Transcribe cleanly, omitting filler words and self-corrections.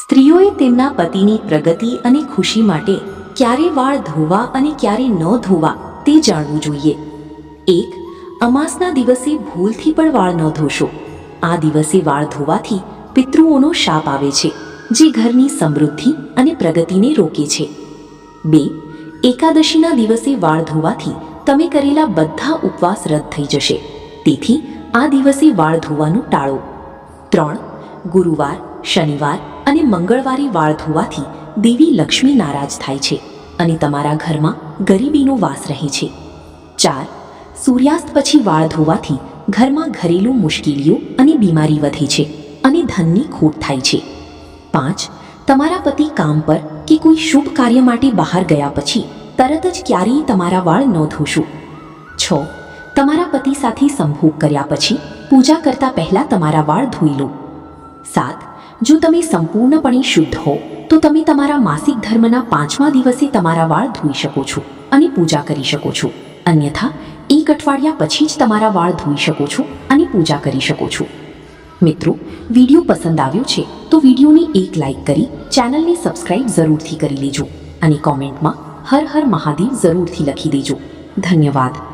સ્ત્રીઓએ તેમના પતિની પ્રગતિ અને ખુશી માટે ક્યારે વાળ ધોવા અને ક્યારે ન ધોવા તે જાણવું જોઈએ. 1. અમાસના દિવસે ભૂલથી પણ વાળ ન ધોશો. આ દિવસે વાળ ધોવાથી પિતૃઓનો શાપ આવે છે, જે ઘરની સમૃદ્ધિ અને પ્રગતિને રોકે છે. 2. એકાદશીના દિવસે વાળ ધોવાથી તમે કરેલા બધા ઉપવાસ રદ થઈ જશે, તેથી આ દિવસે વાળ ધોવાનું ટાળો. 3. ગુરુવાર, શનિવાર અને મંગળવારે વાળ ધોવાથી દેવી લક્ષ્મી નારાજ થાય છે અને તમારા ઘરમાં ગરીબીનો વાસ રહે છે. 4. સૂર્યાસ્ત પછી વાળ ધોવાથી ઘરમાં ઘરેલું મુશ્કેલીઓ અને બીમારી વધે છે અને ધનની ખોટ થાય છે. 5. તમારા પતિ કામ પર કે કોઈ શુભ કાર્ય માટે બહાર ગયા પછી તરત જ ક્યારેય તમારા વાળ ન ધોશો. 6. તમારા પતિ સાથે સંભોગ કર્યા પછી પૂજા કરતા પહેલા તમારા વાળ ધોઈ લો. 7. જો તમે સંપૂર્ણપણે શુદ્ધ હો તો તમે તમારા માસિક ધર્મના 5મા દિવસે તમારા વાળ ધોઈ શકો છો અને પૂજા કરી શકો છો. અન્યથા 1 અઠવાડિયા પછી જ તમારા વાળ ધોઈ શકો છો અને પૂજા કરી શકો છો. મિત્રો, વિડીયો પસંદ આવ્યો છે તો વિડીયોને એક લાઈક કરી ચેનલને સબસ્ક્રાઇબ જરૂરથી કરી લેજો અને કોમેન્ટમાં હર હર મહાદેવ જરૂરથી લખી દેજો. ધન્યવાદ.